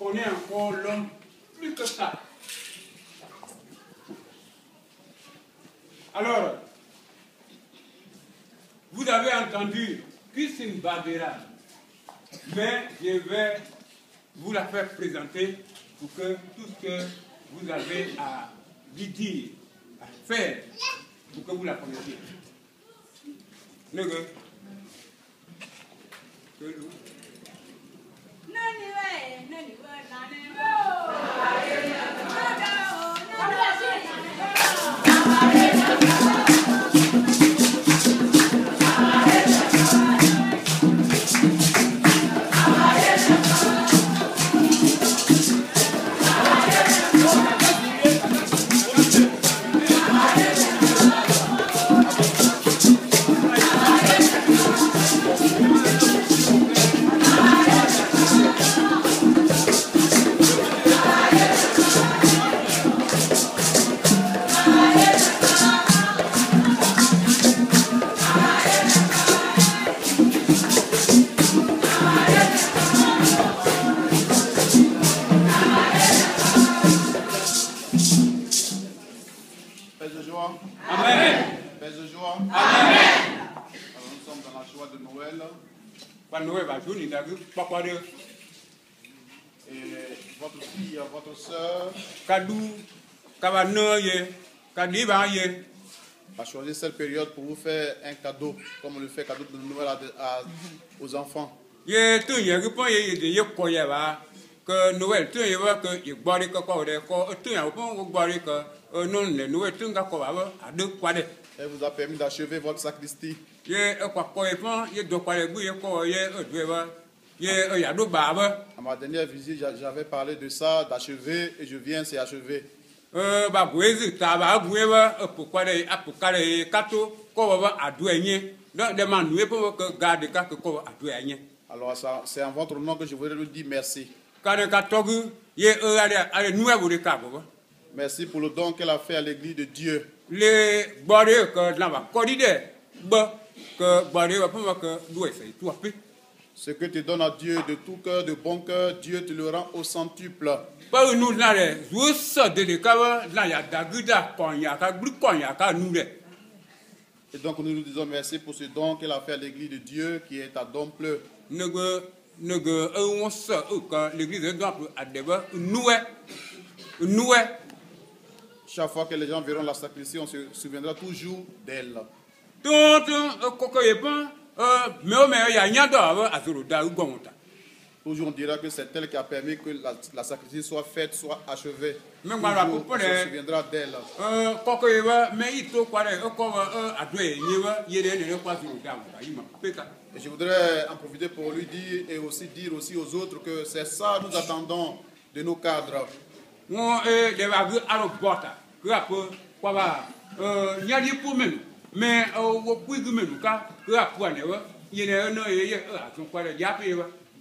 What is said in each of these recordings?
connaît encore l'homme plus que ça. Alors, vous avez entendu Christine Barbera, mais je vais vous la faire présenter pour que tout ce que vous avez à lui dire, à faire, pour que vous la connaissiez. Et votre fille, votre soeur a choisi cette période pour vous faire un cadeau, comme on le fait cadeau de Noël aux enfants. Elle vous a permis d'achever votre sacristie. À ma dernière visite, j'avais parlé de ça, d'achever, et je viens, c'est achevé. Alors, c'est en votre nom que je voudrais lui dire merci. Merci pour le don qu'elle a fait à l'église de Dieu. Ce que tu donnes à Dieu de tout cœur, de bon cœur, Dieu te le rend au centuple. Et donc nous nous disons merci pour ce don qu'elle a fait à l'église de Dieu qui est à Dompleux. Chaque fois que les gens verront la sacristie, on se souviendra toujours d'elle. Toujours on dira que c'est elle qui a permis que la sacristie soit faite, soit achevée. Toujours, on se souviendra d'elle. Et je voudrais en profiter pour lui dire et aussi dire aussi aux autres que c'est ça que nous attendons de nos cadres.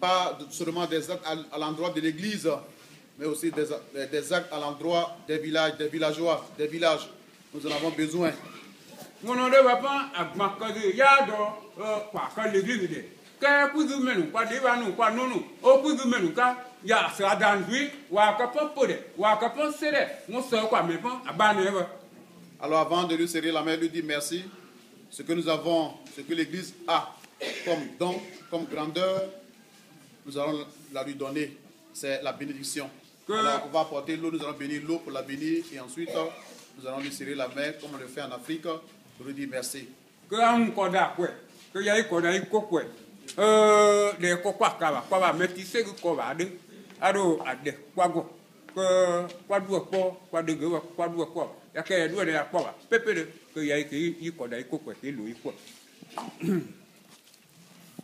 Pas seulement des actes à l'endroit de l'église, mais aussi des actes à l'endroit des villages, des villageois, des villages. Nous en avons besoin. Alors avant de lui serrer la main, lui dire merci. Ce que nous avons, ce que l'église a comme don, comme grandeur, nous allons la lui donner. C'est la bénédiction. Alors on va apporter l'eau, nous allons bénir l'eau pour la bénir et ensuite nous allons lui serrer la main comme on le fait en Afrique pour lui dire merci.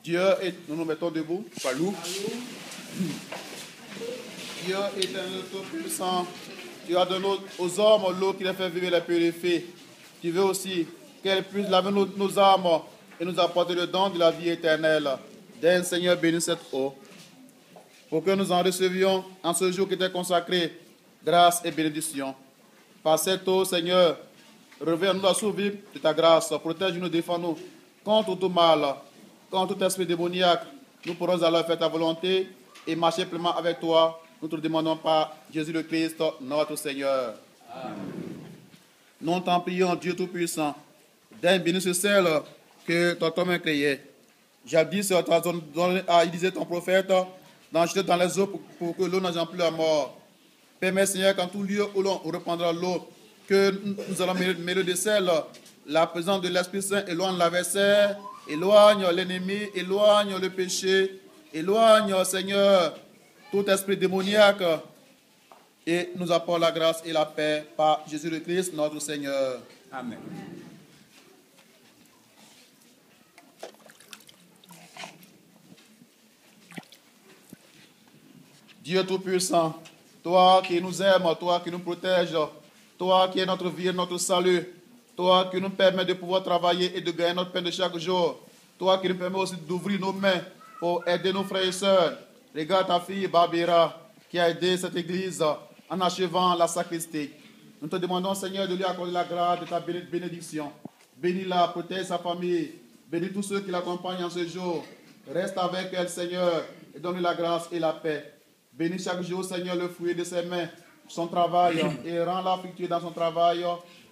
Dieu est, nous nous mettons debout. Dieu éternel tout-puissant, tu as donné aux hommes l'eau qui les fait vivre et les purifier. Tu veux aussi qu'elle puisse laver nos âmes et nous apporter le don de la vie éternelle. D'un Seigneur bénis cette eau, pour que nous en recevions en ce jour qui était consacré, grâce et bénédiction. Par cette eau, Seigneur, reviens-nous la survie de ta grâce, protège-nous, défends-nous contre tout mal, contre tout esprit démoniaque. Nous pourrons alors faire ta volonté et marcher pleinement avec toi Nous te le demandons par Jésus le Christ, notre Seigneur. Amen. Nous t'en prions, Dieu Tout-Puissant, d'un béni sur celle que ton homme a créé. Jadis, tu as utilisé ton prophète d'en jeter dans les eaux pour que l'eau n'engendre plus la mort. Permets, Seigneur, qu'en tout lieu où l'on reprendra l'eau, que nous allons mêler de sel, la présence de l'Esprit Saint éloigne l'adversaire, éloigne l'ennemi, éloigne le péché, éloigne, Seigneur, tout esprit démoniaque, et nous apporte la grâce et la paix par Jésus le Christ, notre Seigneur. Amen. Dieu Tout-Puissant, toi qui nous aimes, toi qui nous protèges, toi qui es notre vie et notre salut, toi qui nous permets de pouvoir travailler et de gagner notre pain de chaque jour, toi qui nous permets aussi d'ouvrir nos mains pour aider nos frères et sœurs. Regarde ta fille Barbara qui a aidé cette église en achevant la sacristie. Nous te demandons, Seigneur, de lui accorder la grâce de ta bénédiction. Bénis-la, protège sa famille, bénis tous ceux qui l'accompagnent en ce jour. Reste avec elle, Seigneur, et donne-lui la grâce et la paix. Bénis chaque jour, Seigneur, le fruit de ses mains, son travail, et rends-la fructueux dans son travail,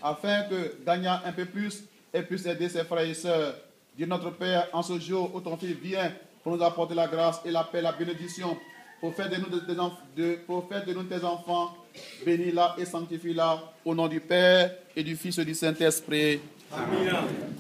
afin que, gagnant un peu plus, elle puisse aider ses frères et sœurs. Dieu notre Père, en ce jour où ton Fils vient pour nous apporter la grâce et la paix, la bénédiction, pour faire de nous tes enfants, bénis-la et sanctifie-la, au nom du Père et du Fils et du Saint-Esprit. Amen.